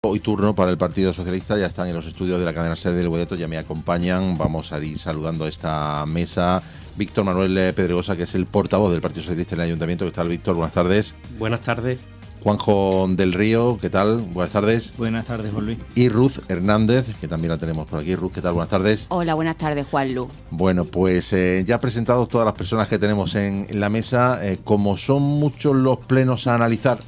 Hoy turno para el Partido Socialista, ya están en los estudios de la cadena SER del Boleto, ya me acompañan, vamos a ir saludando a esta mesa. Víctor Manuel Pedregosa, que es el portavoz del Partido Socialista en el Ayuntamiento. ¿Qué tal, Víctor? Buenas tardes. Buenas tardes. Juanjo del Río, ¿qué tal? Buenas tardes. Buenas tardes, Juan Luis. Y Ruth Hernández, que también la tenemos por aquí. Ruth, ¿qué tal? Buenas tardes. Hola, buenas tardes, Juanlu. Bueno, pues ya presentados todas las personas que tenemos en la mesa, como son muchos los plenos a analizar,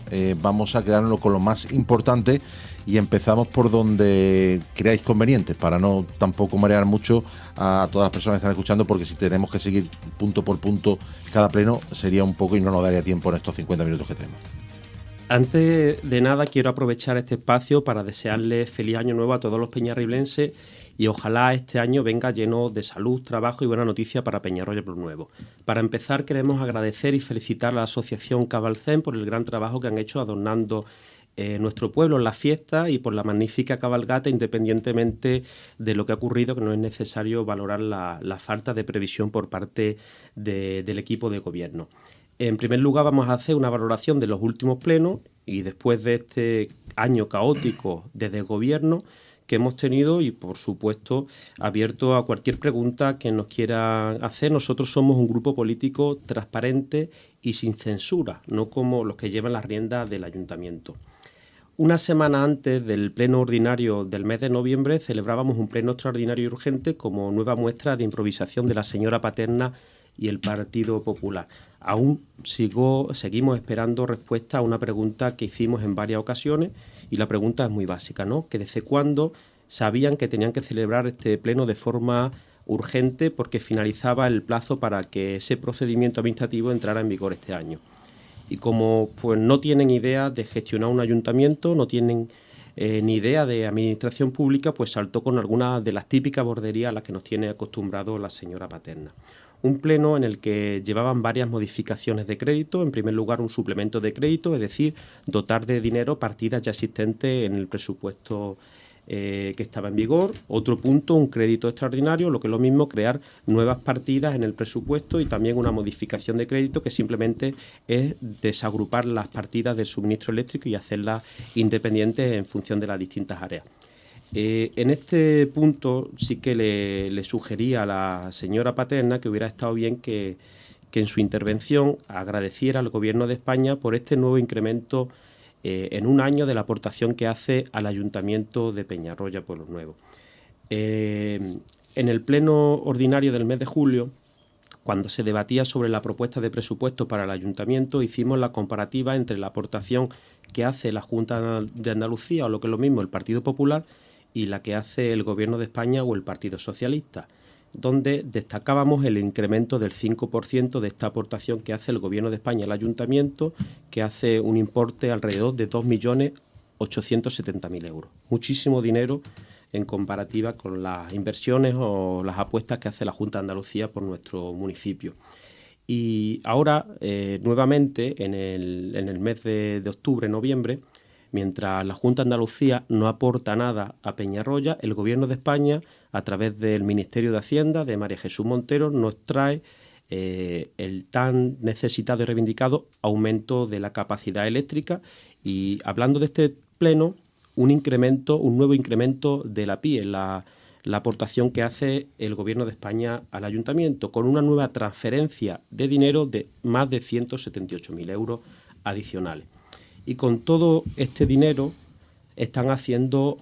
vamos a quedarnos con lo más importante y empezamos por donde creáis conveniente, para no tampoco marear mucho a todas las personas que están escuchando, porque si tenemos que seguir punto por punto cada pleno sería un poco y no nos daría tiempo en estos 50 minutos que tenemos. Antes de nada, quiero aprovechar este espacio para desearles feliz año nuevo a todos los peñarriblenses y ojalá este año venga lleno de salud, trabajo y buena noticia para Peñarroya Plus Nuevo. Para empezar, queremos agradecer y felicitar a la Asociación Cabalcén por el gran trabajo que han hecho adornando nuestro pueblo en la fiesta y por la magnífica cabalgata, independientemente de lo que ha ocurrido, que no es necesario valorar la falta de previsión por parte del equipo de gobierno. En primer lugar, vamos a hacer una valoración de los últimos plenos y después de este año caótico desde el gobierno que hemos tenido y, por supuesto, abierto a cualquier pregunta que nos quieran hacer. Nosotros somos un grupo político transparente y sin censura, no como los que llevan las riendas del ayuntamiento. Una semana antes del pleno ordinario del mes de noviembre celebrábamos un pleno extraordinario y urgente como nueva muestra de improvisación de la señora Paterna y el Partido Popular. Aún seguimos esperando respuesta a una pregunta que hicimos en varias ocasiones y la pregunta es muy básica, ¿no? Que desde cuándo sabían que tenían que celebrar este pleno de forma urgente porque finalizaba el plazo para que ese procedimiento administrativo entrara en vigor este año. Y como pues no tienen idea de gestionar un ayuntamiento, no tienen ni idea de administración pública, pues saltó con algunas de las típicas borderías a las que nos tiene acostumbrado la señora Paterna. Un pleno en el que llevaban varias modificaciones de crédito. En primer lugar, un suplemento de crédito, es decir, dotar de dinero partidas ya existentes en el presupuesto que estaba en vigor. Otro punto, un crédito extraordinario, lo que es lo mismo, crear nuevas partidas en el presupuesto y también una modificación de crédito que simplemente es desagrupar las partidas del suministro eléctrico y hacerlas independientes en función de las distintas áreas. En este punto sí que le sugería a la señora Paterna que hubiera estado bien que en su intervención agradeciera al Gobierno de España por este nuevo incremento en un año de la aportación que hace al Ayuntamiento de Peñarroya Pueblo Nuevo. En el pleno ordinario del mes de julio, cuando se debatía sobre la propuesta de presupuesto para el Ayuntamiento, hicimos la comparativa entre la aportación que hace la Junta de Andalucía, o lo que es lo mismo, el Partido Popular, y la que hace el Gobierno de España o el Partido Socialista, donde destacábamos el incremento del 5% de esta aportación que hace el Gobierno de España al Ayuntamiento, que hace un importe alrededor de 2.870.000 euros. Muchísimo dinero en comparativa con las inversiones o las apuestas que hace la Junta de Andalucía por nuestro municipio. Y ahora, nuevamente, en el mes de octubre, noviembre, mientras la Junta de Andalucía no aporta nada a Peñarroya, el Gobierno de España, a través del Ministerio de Hacienda, de María Jesús Montero, nos trae el tan necesitado y reivindicado aumento de la capacidad eléctrica. Y hablando de este pleno, un nuevo incremento de la PIE, la aportación que hace el Gobierno de España al Ayuntamiento, con una nueva transferencia de dinero de más de 178.000 euros adicionales. Y con todo este dinero están haciendo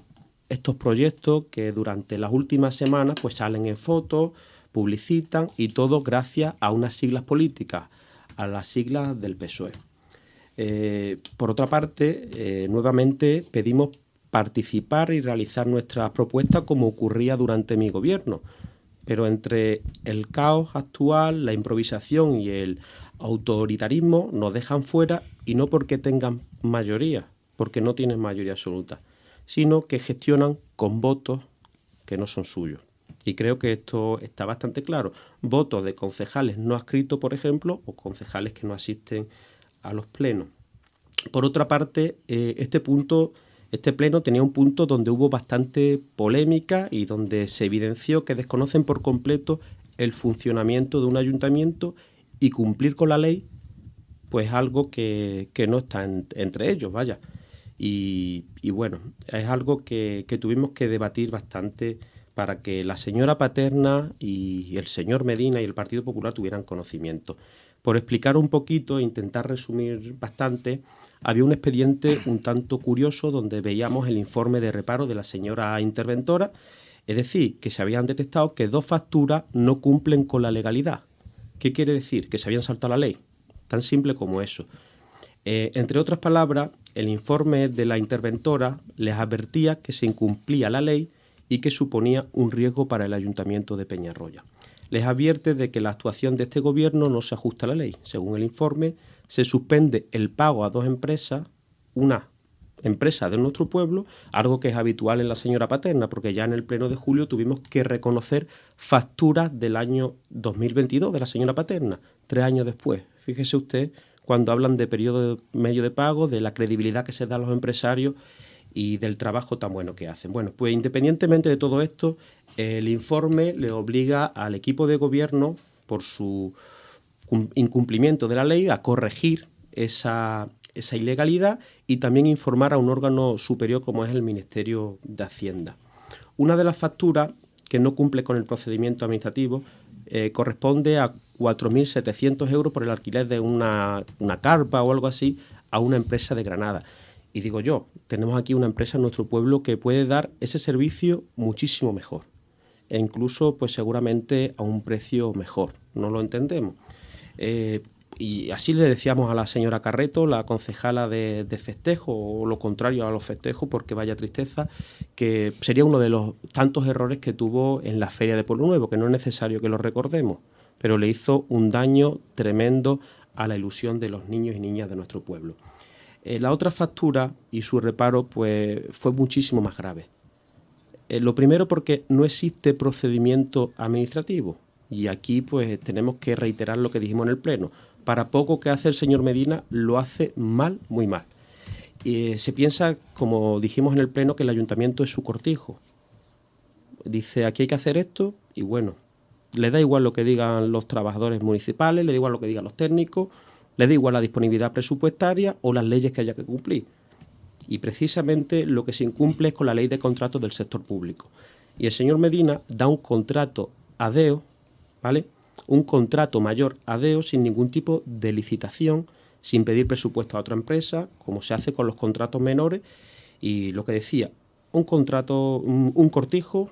estos proyectos que durante las últimas semanas pues salen en fotos, publicitan y todo gracias a unas siglas políticas, a las siglas del PSOE. Por otra parte, nuevamente pedimos participar y realizar nuestras propuestas como ocurría durante mi gobierno, pero entre el caos actual, la improvisación y el autoritarismo nos dejan fuera, y no porque tengan mayoría, porque no tienen mayoría absoluta, sino que gestionan con votos que no son suyos. Y creo que esto está bastante claro. Votos de concejales no adscritos, por ejemplo, o concejales que no asisten a los plenos. Por otra parte, este pleno tenía un punto donde hubo bastante polémica y donde se evidenció que desconocen por completo el funcionamiento de un ayuntamiento, y cumplir con la ley, pues algo que no está entre ellos, vaya. Y bueno, es algo que tuvimos que debatir bastante para que la señora Paterna y el señor Medina y el Partido Popular tuvieran conocimiento. Por explicar un poquito e intentar resumir bastante, había un expediente un tanto curioso donde veíamos el informe de reparo de la señora interventora, es decir, que se habían detectado que 2 facturas no cumplen con la legalidad. ¿Qué quiere decir? Que se habían saltado la ley. Tan simple como eso. Entre otras palabras, el informe de la interventora les advertía que se incumplía la ley y que suponía un riesgo para el Ayuntamiento de Peñarroya. Les advierte de que la actuación de este gobierno no se ajusta a la ley. Según el informe, se suspende el pago a 2 empresas, una empresa de nuestro pueblo, algo que es habitual en la señora Paterna, porque ya en el pleno de julio tuvimos que reconocer facturas del año 2022 de la señora Paterna, 3 años después. Fíjese usted cuando hablan de periodo medio de pago, de la credibilidad que se da a los empresarios y del trabajo tan bueno que hacen. Bueno, pues independientemente de todo esto, el informe le obliga al equipo de gobierno, por su incumplimiento de la ley, a corregir esa ilegalidad y también informar a un órgano superior como es el Ministerio de Hacienda. Una de las facturas que no cumple con el procedimiento administrativo corresponde a 4.700 euros por el alquiler de una carpa o algo así a una empresa de Granada. Y digo yo, tenemos aquí una empresa en nuestro pueblo que puede dar ese servicio muchísimo mejor e incluso pues seguramente a un precio mejor. No lo entendemos. Y así le decíamos a la señora Carreto, la concejala de festejo, o lo contrario a los festejos, porque vaya tristeza, que sería uno de los tantos errores que tuvo en la Feria de Pueblo Nuevo, que no es necesario que lo recordemos, pero le hizo un daño tremendo a la ilusión de los niños y niñas de nuestro pueblo. La otra factura y su reparo pues fue muchísimo más grave. Lo primero porque no existe procedimiento administrativo, y aquí pues tenemos que reiterar lo que dijimos en el pleno. Para poco que hace el señor Medina, lo hace mal, muy mal. Se piensa, como dijimos en el pleno, que el ayuntamiento es su cortijo. Dice, aquí hay que hacer esto, y bueno, le da igual lo que digan los trabajadores municipales, le da igual lo que digan los técnicos, le da igual la disponibilidad presupuestaria o las leyes que haya que cumplir. Y precisamente lo que se incumple es con la ley de contratos del sector público. Y el señor Medina da un contrato a deo, ¿vale? Un contrato mayor a deo sin ningún tipo de licitación, sin pedir presupuesto a otra empresa, como se hace con los contratos menores. Y lo que decía, un contrato, un cortijo,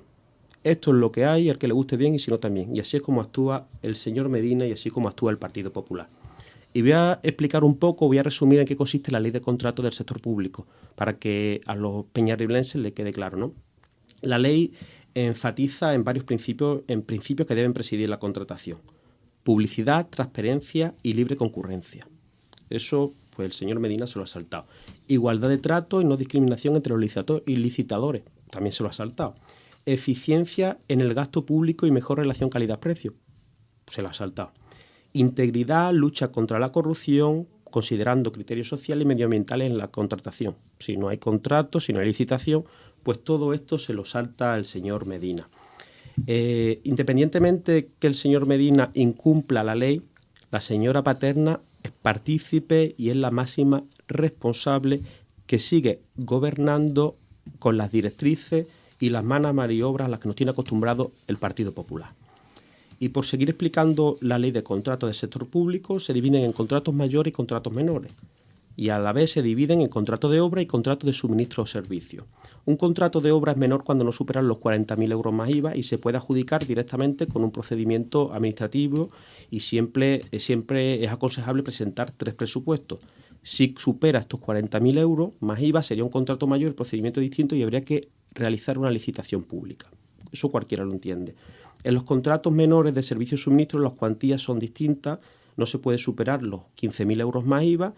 esto es lo que hay, el que le guste bien y si no también. Y así es como actúa el señor Medina y así como actúa el Partido Popular. Y voy a explicar un poco, voy a resumir en qué consiste la ley de contratos del sector público, para que a los peñarriblenses les quede claro, ¿no? La ley enfatiza en varios principios que deben presidir la contratación: publicidad, transparencia y libre concurrencia. Eso, pues el señor Medina se lo ha saltado. Igualdad de trato y no discriminación entre los licitadores, también se lo ha saltado. Eficiencia en el gasto público y mejor relación calidad-precio, se lo ha saltado. Integridad, lucha contra la corrupción, considerando criterios sociales y medioambientales en la contratación. Si no hay contrato, si no hay licitación, pues todo esto se lo salta el señor Medina. Independientemente que el señor Medina incumpla la ley, la señora Paterna es partícipe y es la máxima responsable que sigue gobernando con las directrices y las malas maniobras a las que nos tiene acostumbrado el Partido Popular. Y por seguir explicando la ley de contratos del sector público, se dividen en contratos mayores y contratos menores. Y a la vez se dividen en contratos de obra y contratos de suministro o servicio. Un contrato de obra es menor cuando no superan los 40.000 euros más IVA y se puede adjudicar directamente con un procedimiento administrativo y siempre es aconsejable presentar 3 presupuestos. Si supera estos 40.000 euros más IVA sería un contrato mayor, el procedimiento distinto y habría que realizar una licitación pública. Eso cualquiera lo entiende. En los contratos menores de servicio y suministro las cuantías son distintas, no se puede superar los 15.000 euros más IVA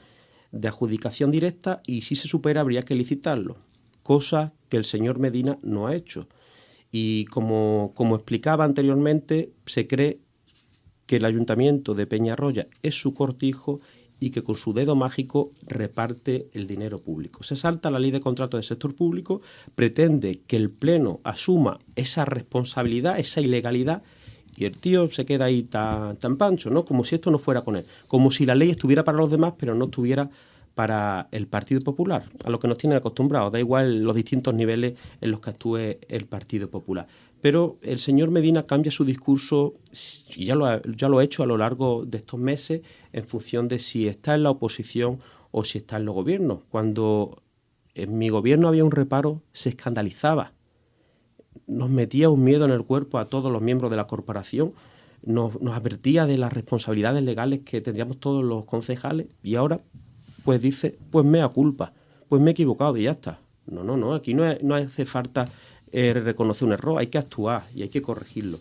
de adjudicación directa y si se supera habría que licitarlo, cosa que el señor Medina no ha hecho. Y como explicaba anteriormente, se cree que el Ayuntamiento de Peñarroya es su cortijo y que con su dedo mágico reparte el dinero público. Se salta la ley de contratos del sector público, pretende que el Pleno asuma esa responsabilidad, esa ilegalidad, y el tío se queda ahí tan pancho, ¿no? Como si esto no fuera con él. Como si la ley estuviera para los demás, pero no estuviera para el Partido Popular, a lo que nos tienen acostumbrados, da igual los distintos niveles en los que actúe el Partido Popular. Pero el señor Medina cambia su discurso, y ya lo ha hecho a lo largo de estos meses, en función de si está en la oposición o si está en los gobiernos. Cuando en mi gobierno había un reparo, se escandalizaba. Nos metía un miedo en el cuerpo a todos los miembros de la corporación, nos advertía de las responsabilidades legales que tendríamos todos los concejales, y ahora pues dice, pues mea culpa, pues me he equivocado y ya está. No, aquí no hace falta reconocer un error, hay que actuar y hay que corregirlo.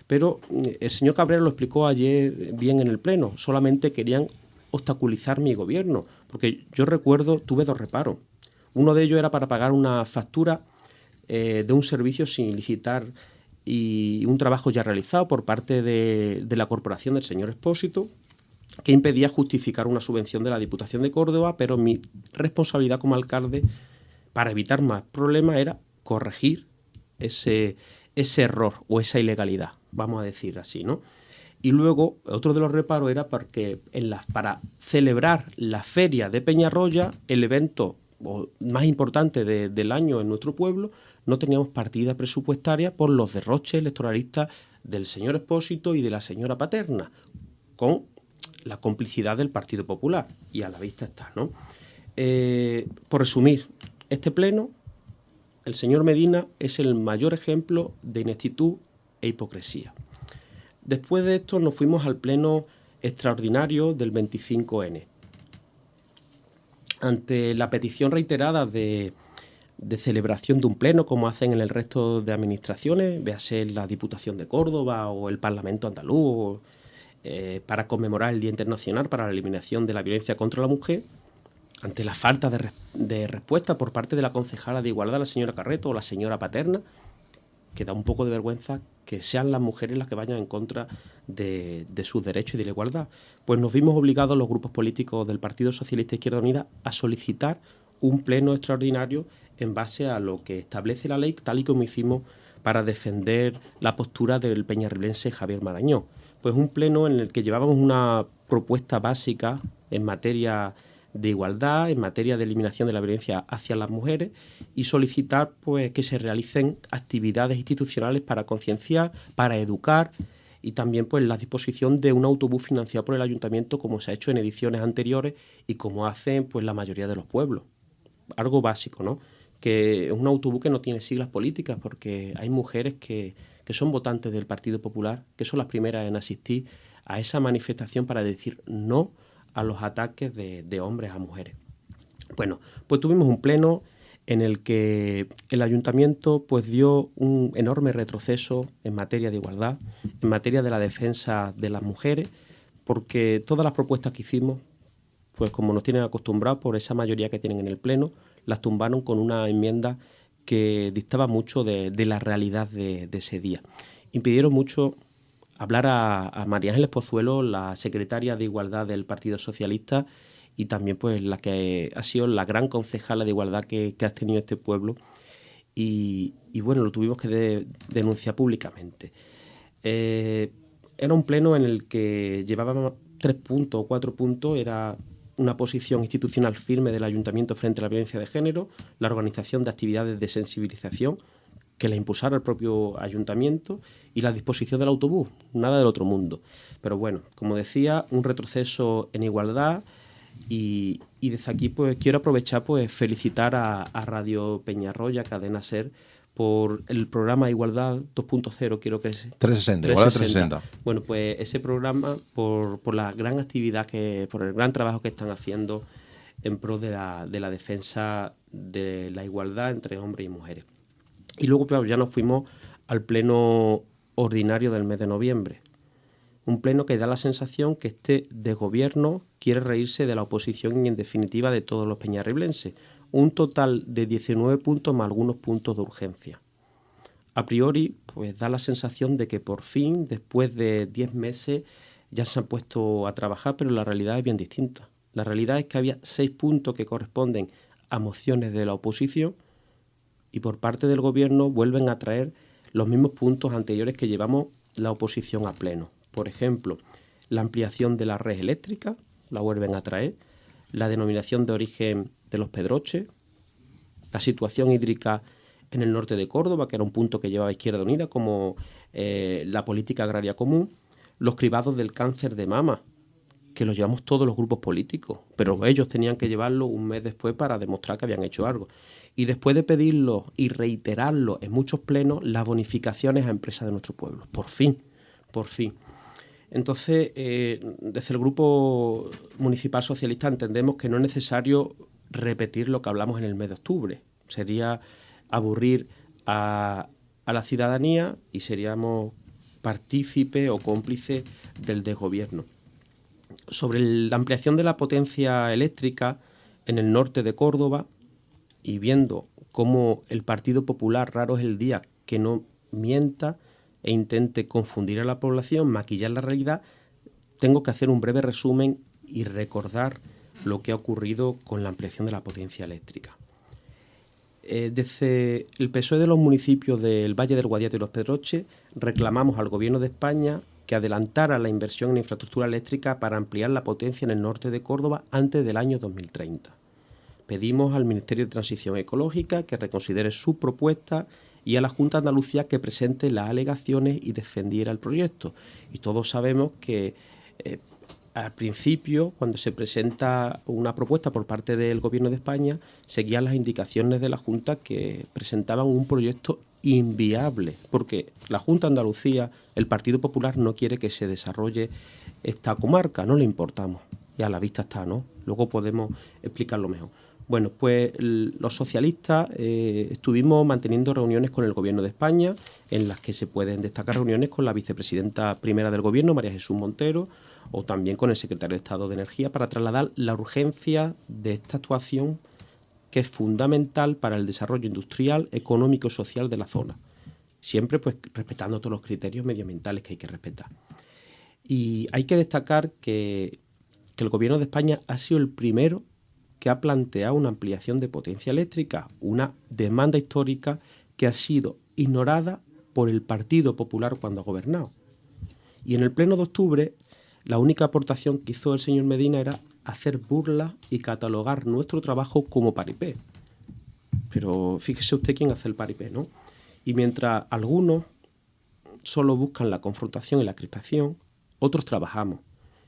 Pero el señor Cabrera lo explicó ayer bien en el Pleno, solamente querían obstaculizar mi gobierno, porque yo recuerdo, tuve 2 reparos. Uno de ellos era para pagar una factura de un servicio sin licitar y un trabajo ya realizado por parte de la corporación del señor Expósito, que impedía justificar una subvención de la Diputación de Córdoba, pero mi responsabilidad como alcalde, para evitar más problemas, era corregir ese error o esa ilegalidad, vamos a decir así, ¿no? Y luego, otro de los reparos era porque para celebrar la feria de Peñarroya, el evento más importante del año en nuestro pueblo, no teníamos partida presupuestaria por los derroches electoralistas del señor Expósito y de la señora Paterna, con la complicidad del Partido Popular, y a la vista está, ¿no? Por resumir, este pleno, el señor Medina es el mayor ejemplo de ineptitud e hipocresía. Después de esto nos fuimos al pleno extraordinario del 25N. Ante la petición reiterada de celebración de un pleno, como hacen en el resto de administraciones, véase la Diputación de Córdoba o el Parlamento andaluz, para conmemorar el Día Internacional para la Eliminación de la Violencia contra la Mujer, ante la falta de respuesta por parte de la concejala de Igualdad, la señora Carreto, o la señora Paterna, que da un poco de vergüenza que sean las mujeres las que vayan en contra de sus derechos y de la igualdad. Pues nos vimos obligados los grupos políticos del Partido Socialista Izquierda Unida a solicitar un pleno extraordinario en base a lo que establece la ley, tal y como hicimos para defender la postura del peñarribense Javier Marañón. Pues un pleno en el que llevábamos una propuesta básica en materia de igualdad, en materia de eliminación de la violencia hacia las mujeres, y solicitar pues que se realicen actividades institucionales para concienciar, para educar, y también pues la disposición de un autobús financiado por el ayuntamiento, como se ha hecho en ediciones anteriores y como hacen pues la mayoría de los pueblos. Algo básico, ¿no? Que es un autobús que no tiene siglas políticas, porque hay mujeres que son votantes del Partido Popular, que son las primeras en asistir a esa manifestación para decir no a los ataques de hombres a mujeres. Bueno, pues tuvimos un pleno en el que el ayuntamiento pues dio un enorme retroceso en materia de igualdad, en materia de la defensa de las mujeres, porque todas las propuestas que hicimos, pues como nos tienen acostumbrados por esa mayoría que tienen en el pleno, las tumbaron con una enmienda que dictaba mucho de la realidad de ese día. Impidieron mucho hablar a María Ángeles Pozuelo, la secretaria de Igualdad del Partido Socialista, y también pues la que ha sido la gran concejala de igualdad que ha tenido este pueblo, y bueno, lo tuvimos que denunciar públicamente. Era un pleno en el que llevábamos 3 puntos o 4 puntos, era una posición institucional firme del ayuntamiento frente a la violencia de género, la organización de actividades de sensibilización, que la impulsara el propio ayuntamiento, y la disposición del autobús, nada del otro mundo. Pero bueno, como decía, un retroceso en igualdad, y desde aquí pues quiero aprovechar pues felicitar a Radio Peñarroya, Cadena SER, por el programa Igualdad 2.0, quiero que es 360, Igualdad 360. Bueno, pues ese programa, por la gran actividad, por el gran trabajo que están haciendo en pro de la defensa de la igualdad entre hombres y mujeres. Y luego pues, ya nos fuimos al pleno ordinario del mes de noviembre. Un pleno que da la sensación que este desgobierno quiere reírse de la oposición y, en definitiva, de todos los peñarriblenses. Un total de 19 puntos más algunos puntos de urgencia. A priori, pues da la sensación de que por fin, después de 10 meses, ya se han puesto a trabajar, pero la realidad es bien distinta. La realidad es que había 6 puntos que corresponden a mociones de la oposición, y por parte del gobierno vuelven a traer los mismos puntos anteriores que llevamos la oposición a pleno. Por ejemplo, la ampliación de la red eléctrica, la vuelven a traer, la denominación de origen de los Pedroches, la situación hídrica en el norte de Córdoba, que era un punto que llevaba Izquierda Unida, como la política agraria común, los cribados del cáncer de mama, que los llevamos todos los grupos políticos, pero ellos tenían que llevarlo un mes después para demostrar que habían hecho algo. Y después de pedirlo y reiterarlo en muchos plenos, las bonificaciones a empresas de nuestro pueblo. Por fin, por fin. Entonces, desde el Grupo Municipal Socialista entendemos que no es necesario repetir lo que hablamos en el mes de octubre. Sería aburrir a la ciudadanía y seríamos partícipes o cómplices del desgobierno. Sobre la ampliación de la potencia eléctrica en el norte de Córdoba, y viendo cómo el Partido Popular, raro es el día que no mienta e intente confundir a la población, maquillar la realidad, tengo que hacer un breve resumen y recordar lo que ha ocurrido con la ampliación de la potencia eléctrica. Desde el PSOE de los municipios del Valle del Guadiato y Los Pedroches reclamamos al Gobierno de España que adelantara la inversión en infraestructura eléctrica para ampliar la potencia en el norte de Córdoba antes del año 2030. Pedimos al Ministerio de Transición Ecológica que reconsidere su propuesta y a la Junta de Andalucía que presente las alegaciones y defendiera el proyecto. Y todos sabemos que al principio, cuando se presenta una propuesta por parte del Gobierno de España, seguían las indicaciones de la Junta que presentaban un proyecto inviable, porque la Junta de Andalucía, el Partido Popular, no quiere que se desarrolle esta comarca, no le importamos. Y a la vista está, ¿no? Luego podemos explicarlo mejor. Bueno, pues los socialistas estuvimos manteniendo reuniones con el Gobierno de España, en las que se pueden destacar reuniones con la vicepresidenta primera del Gobierno, María Jesús Montero, o también con el secretario de Estado de Energía, para trasladar la urgencia de esta actuación que es fundamental para el desarrollo industrial, económico y social de la zona. Siempre pues respetando todos los criterios medioambientales que hay que respetar. Y hay que destacar que el Gobierno de España ha sido el primero que ha planteado una ampliación de potencia eléctrica, una demanda histórica que ha sido ignorada por el Partido Popular cuando ha gobernado. Y en el pleno de octubre, la única aportación que hizo el señor Medina era hacer burla y catalogar nuestro trabajo como paripé. Pero fíjese usted quién hace el paripé, ¿no? Y mientras algunos solo buscan la confrontación y la crispación, otros trabajamos.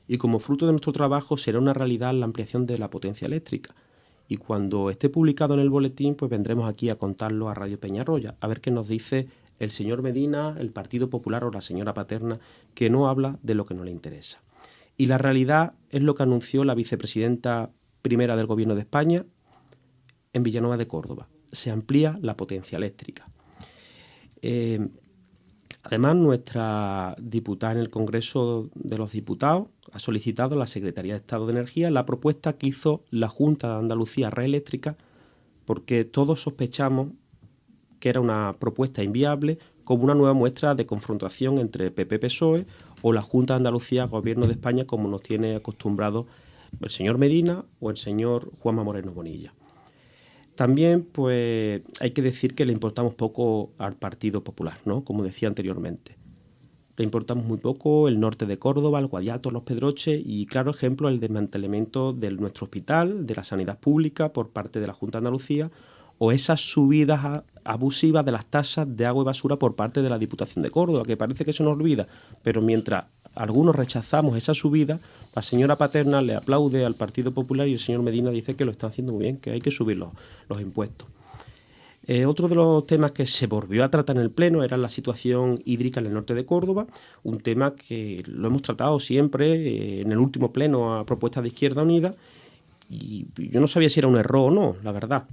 Y como fruto de nuestro trabajo será una realidad la ampliación de la potencia eléctrica. Y cuando esté publicado en el boletín, pues vendremos aquí a contarlo a Radio Peñarroya, a ver qué nos dice el señor Medina, el Partido Popular o la señora Paterna, que no habla de lo que no le interesa. Y la realidad es lo que anunció la vicepresidenta primera del Gobierno de España en Villanueva de Córdoba. Se amplía la potencia eléctrica. Además, nuestra diputada en el Congreso de los Diputados ha solicitado a la Secretaría de Estado de Energía la propuesta que hizo la Junta de Andalucía Red Eléctrica, porque todos sospechamos que era una propuesta inviable, como una nueva muestra de confrontación entre PP-PSOE o la Junta de Andalucía Gobierno de España, como nos tiene acostumbrado el señor Medina o el señor Juanma Moreno Bonilla. También, pues, hay que decir que le importamos poco al Partido Popular, ¿no? Como decía anteriormente. Le importamos muy poco el norte de Córdoba, el Guadiato, Los Pedroches y, claro ejemplo, el desmantelamiento de nuestro hospital, de la sanidad pública por parte de la Junta de Andalucía, o esas subidas abusivas de las tasas de agua y basura por parte de la Diputación de Córdoba, que parece que se nos olvida, pero mientras algunos rechazamos esa subida, la señora Paterna le aplaude al Partido Popular y el señor Medina dice que lo están haciendo muy bien, que hay que subir los impuestos. Otro de los temas que se volvió a tratar en el Pleno era la situación hídrica en el norte de Córdoba, un tema que lo hemos tratado siempre en el último Pleno a propuesta de Izquierda Unida, y yo no sabía si era un error o no, la verdad.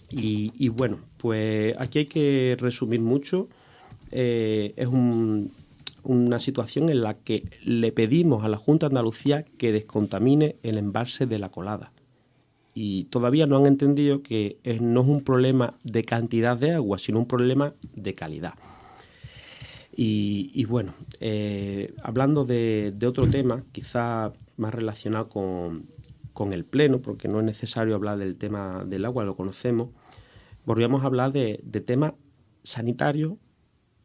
Y bueno, pues aquí hay que resumir mucho. Es una situación en la que le pedimos a la Junta de Andalucía que descontamine el embalse de La Colada. Y todavía no han entendido que no es un problema de cantidad de agua, sino un problema de calidad. Y bueno, hablando de otro tema, quizá más relacionado con el Pleno, porque no es necesario hablar del tema del agua, lo conocemos, volvíamos a hablar de temas sanitarios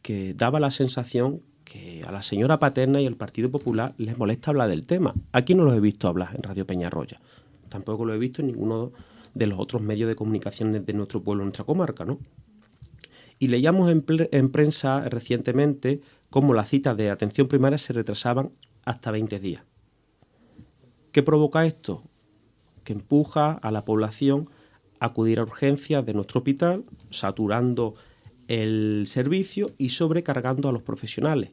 que daba la sensación que a la señora Paterna y al Partido Popular les molesta hablar del tema. Aquí no los he visto hablar en Radio Peñarroya. tampoco lo he visto en ninguno de los otros medios de comunicación de nuestro pueblo, nuestra comarca, ¿no? Y leíamos en prensa recientemente cómo las citas de atención primaria se retrasaban hasta 20 días. ¿Qué provoca esto? Que empuja a la población a acudir a urgencias de nuestro hospital, saturando el servicio y sobrecargando a los profesionales.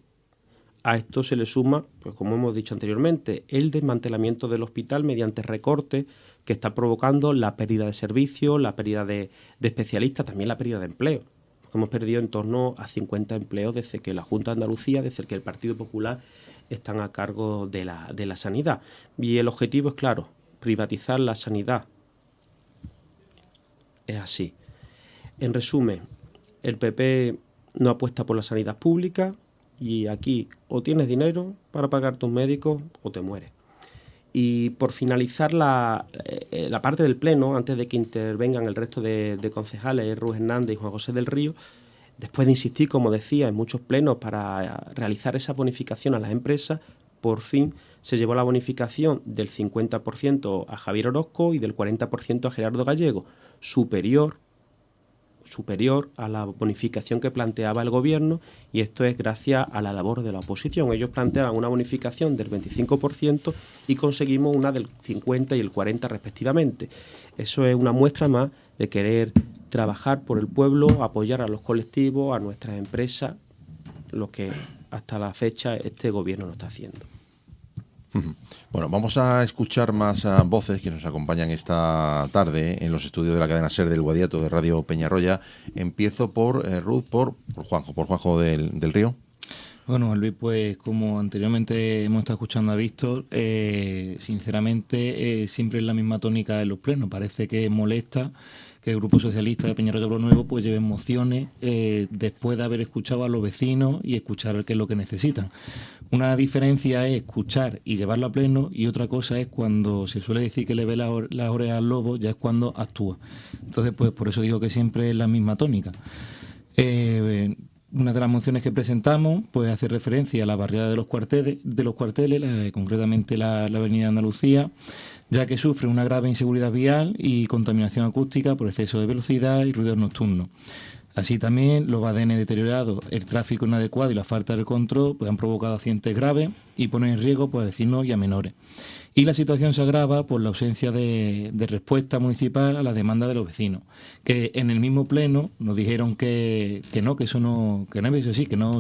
A esto se le suma, pues como hemos dicho anteriormente, el desmantelamiento del hospital mediante recortes que está provocando la pérdida de servicios, la pérdida de especialistas, también la pérdida de empleo. Hemos perdido en torno a 50 empleos desde que la Junta de Andalucía, desde que el Partido Popular están a cargo de la sanidad. Y el objetivo es claro, privatizar la sanidad. Es así. En resumen, el PP no apuesta por la sanidad pública y aquí o tienes dinero para pagar tus médicos o te mueres. Y por finalizar la parte del Pleno, antes de que intervengan el resto de concejales, Ruiz Hernández y Juan José del Río, después de insistir, como decía, en muchos plenos para realizar esa bonificación a las empresas, por fin se llevó la bonificación del 50% a Javier Orozco y del 40% a Gerardo Gallego, superior a la bonificación que planteaba el Gobierno, y esto es gracias a la labor de la oposición. Ellos planteaban una bonificación del 25% y conseguimos una del 50% y el 40% respectivamente. Eso es una muestra más de querer trabajar por el pueblo, apoyar a los colectivos, a nuestras empresas, lo que hasta la fecha este Gobierno no está haciendo. Bueno, vamos a escuchar más voces que nos acompañan esta tarde en los estudios de la cadena SER del Guadiato de Radio Peñarroya. Empiezo por Ruth, por Juanjo del Río. Bueno, Luis, pues como anteriormente hemos estado escuchando a Víctor, sinceramente siempre es la misma tónica en los plenos. Parece que molesta que el Grupo Socialista de Peñarroya Pueblo Nuevo pues lleve mociones después de haber escuchado a los vecinos y escuchar qué es lo que necesitan. Una diferencia es escuchar y llevarlo a pleno, y otra cosa es cuando se suele decir que le ve las orejas al lobo, ya es cuando actúa. Entonces, pues por eso digo que siempre es la misma tónica. Una de las mociones que presentamos pues hace referencia a la barriada de los cuarteles, concretamente la avenida Andalucía, ya que sufre una grave inseguridad vial y contaminación acústica por exceso de velocidad y ruidos nocturnos. Así también los badenes deteriorados, el tráfico inadecuado y la falta de control pues han provocado accidentes graves y ponen en riesgo pues, a vecinos y a menores. Y la situación se agrava por la ausencia de respuesta municipal a la demanda de los vecinos, que en el mismo pleno nos dijeron que no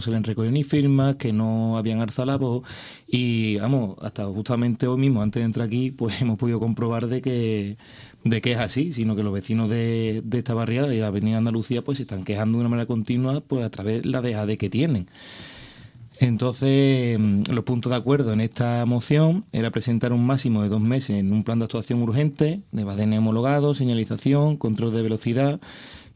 se les recogió ni firmas, que no habían alzado la voz, y vamos, hasta justamente hoy mismo, antes de entrar aquí, pues hemos podido comprobar de que es así, sino que los vecinos de esta barriada de la Avenida Andalucía pues se están quejando de una manera continua pues a través de la dejadez que tienen. Entonces, los puntos de acuerdo en esta moción era presentar un máximo de 2 meses en un plan de actuación urgente, de badenes homologados, señalización, control de velocidad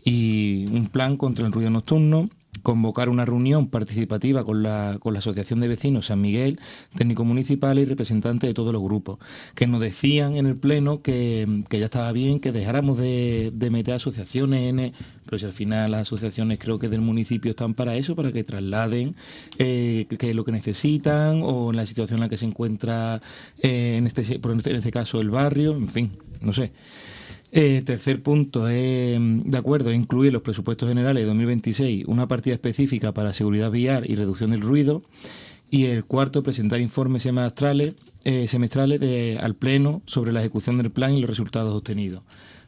y un plan contra el ruido nocturno, convocar una reunión participativa con la Asociación de Vecinos San Miguel, técnicos municipales y representantes de todos los grupos, que nos decían en el pleno que ya estaba bien, que dejáramos de meter asociaciones, pero si al final las asociaciones creo que del municipio están para eso, para que trasladen que es lo que necesitan o en la situación en la que se encuentra en este caso el barrio, en fin, no sé. Tercer punto, de acuerdo, es incluir en los presupuestos generales de 2026 una partida específica para seguridad vial y reducción del ruido. Y el cuarto, presentar informes semestrales al Pleno sobre la ejecución del plan y los resultados obtenidos.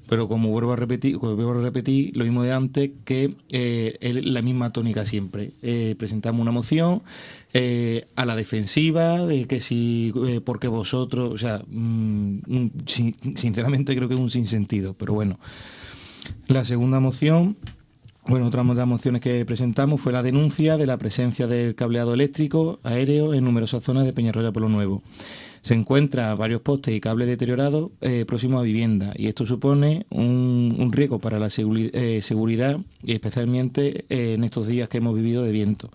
Pero como vuelvo a repetir lo mismo de antes, que es la misma tónica siempre. Presentamos una moción a la defensiva, de que si, porque vosotros, o sea, sinceramente creo que es un sinsentido, pero bueno. La segunda moción, otra de las mociones que presentamos fue la denuncia de la presencia del cableado eléctrico aéreo en numerosas zonas de Peñarroya Pueblo Nuevo. Se encuentran varios postes y cables deteriorados próximos a viviendas, y esto supone un riesgo para la seguridad, y especialmente en estos días que hemos vivido de viento.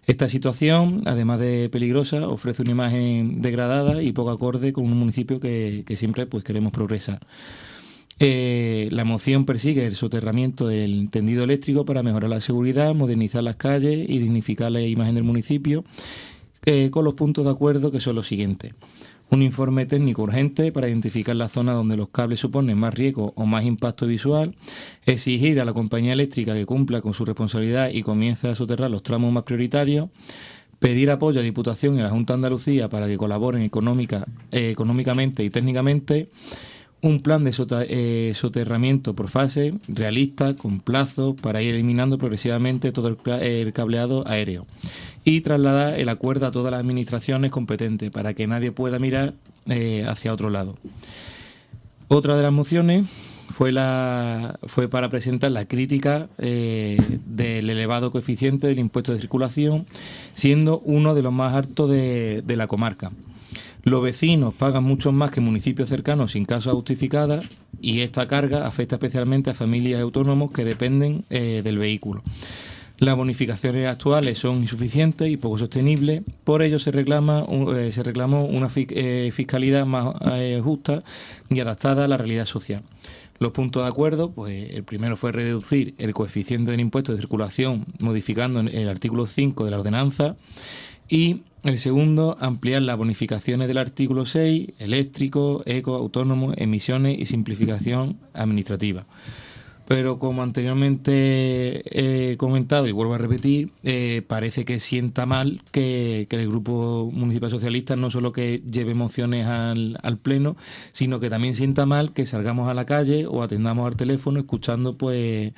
Esta situación, además de peligrosa, ofrece una imagen degradada y poco acorde con un municipio que siempre pues queremos progresar. La moción persigue el soterramiento del tendido eléctrico para mejorar la seguridad, modernizar las calles y dignificar la imagen del municipio, con los puntos de acuerdo que son los siguientes. Un informe técnico urgente para identificar la zona donde los cables suponen más riesgo o más impacto visual, exigir a la compañía eléctrica que cumpla con su responsabilidad y comience a soterrar los tramos más prioritarios, pedir apoyo a Diputación y a la Junta de Andalucía para que colaboren económicamente y técnicamente, un plan de soterramiento por fase, realista, con plazo, para ir eliminando progresivamente todo el cableado aéreo y trasladar el acuerdo a todas las administraciones competentes para que nadie pueda mirar hacia otro lado. Otra de las mociones fue para presentar la crítica del elevado coeficiente del impuesto de circulación, siendo uno de los más altos de la comarca. Los vecinos pagan mucho más que municipios cercanos sin causa justificada y esta carga afecta especialmente a familias y autónomos que dependen del vehículo. Las bonificaciones actuales son insuficientes y poco sostenibles, por ello se reclamó una fiscalidad más justa y adaptada a la realidad social. Los puntos de acuerdo, pues el primero fue reducir el coeficiente del impuesto de circulación modificando el artículo 5 de la ordenanza y el segundo, ampliar las bonificaciones del artículo 6, eléctrico, eco, autónomo, emisiones y simplificación administrativa. Pero como anteriormente he comentado y vuelvo a repetir, parece que sienta mal que el Grupo Municipal Socialista no solo que lleve mociones al Pleno, sino que también sienta mal que salgamos a la calle o atendamos al teléfono escuchando pues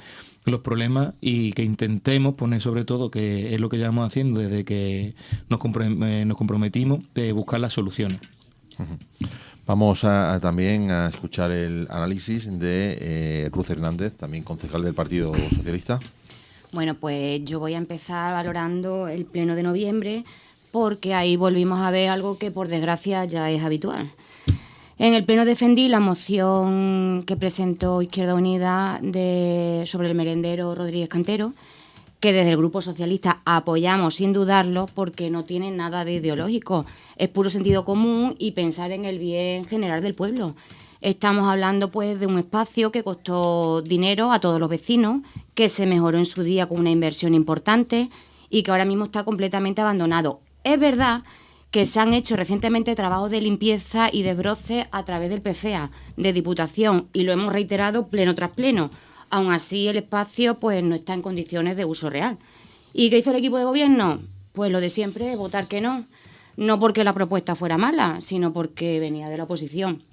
los problemas y que intentemos poner sobre todo, que es lo que llevamos haciendo desde que nos comprometimos, de buscar las soluciones. Vamos también a escuchar el análisis de Ruth Hernández, también concejal del Partido Socialista. Bueno, pues yo voy a empezar valorando el pleno de noviembre porque ahí volvimos a ver algo que por desgracia ya es habitual. En el pleno defendí la moción que presentó Izquierda Unida sobre el merendero Rodríguez Cantero, que desde el Grupo Socialista apoyamos sin dudarlo porque no tiene nada de ideológico. Es puro sentido común y pensar en el bien general del pueblo. Estamos hablando pues de un espacio que costó dinero a todos los vecinos, que se mejoró en su día con una inversión importante y que ahora mismo está completamente abandonado. Es verdad que se han hecho recientemente trabajos de limpieza y desbroce a través del PCEA, de Diputación, y lo hemos reiterado pleno tras pleno. Aún así, el espacio pues no está en condiciones de uso real. ¿Y qué hizo el equipo de gobierno? Pues lo de siempre, votar que no. No porque la propuesta fuera mala, sino porque venía de la oposición.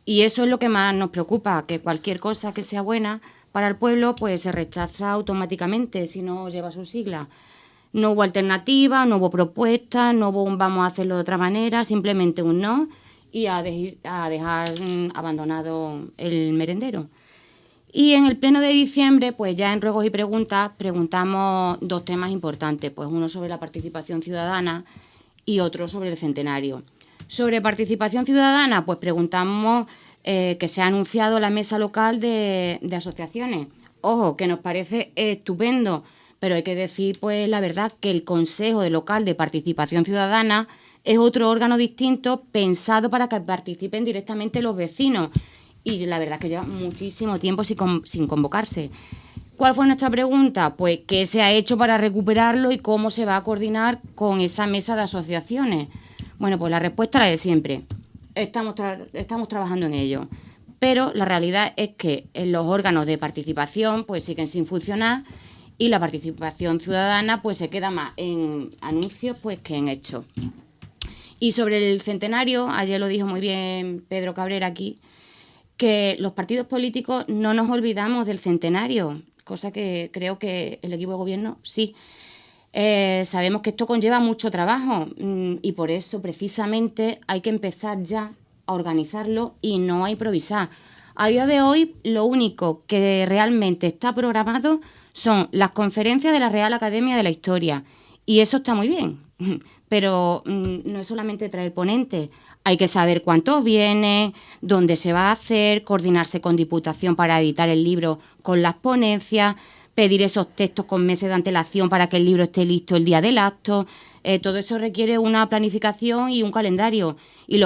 Y eso es lo que más nos preocupa, que cualquier cosa que sea buena para el pueblo pues se rechaza automáticamente si no lleva su sigla. No hubo alternativa, no hubo propuesta, no hubo un vamos a hacerlo de otra manera, simplemente un no y a dejar abandonado el merendero. Y en el pleno de diciembre, pues ya en ruegos y preguntas, preguntamos dos temas importantes, pues uno sobre la participación ciudadana y otro sobre el centenario. Sobre participación ciudadana, pues preguntamos que se ha anunciado la mesa local de asociaciones. Ojo, que nos parece estupendo, pero hay que decir pues la verdad que el Consejo Local de Participación Ciudadana es otro órgano distinto pensado para que participen directamente los vecinos. Y la verdad es que lleva muchísimo tiempo sin convocarse. ¿Cuál fue nuestra pregunta? Pues qué se ha hecho para recuperarlo y cómo se va a coordinar con esa mesa de asociaciones. Bueno, pues la respuesta es la de siempre. Estamos trabajando en ello. Pero la realidad es que los órganos de participación pues siguen sin funcionar y la participación ciudadana pues se queda más en anuncios pues que en hechos. Y sobre el centenario, ayer lo dijo muy bien Pedro Cabrera aquí, que los partidos políticos no nos olvidamos del centenario, cosa que creo que el equipo de gobierno sí. Sabemos que esto conlleva mucho trabajo y por eso precisamente hay que empezar ya a organizarlo y no a improvisar. A día de hoy lo único que realmente está programado son las conferencias de la Real Academia de la Historia y eso está muy bien, pero no es solamente traer ponentes. Hay que saber cuántos vienen, dónde se va a hacer, coordinarse con Diputación para editar el libro con las ponencias, pedir esos textos con meses de antelación para que el libro esté listo el día del acto. Todo eso requiere una planificación y un calendario. Y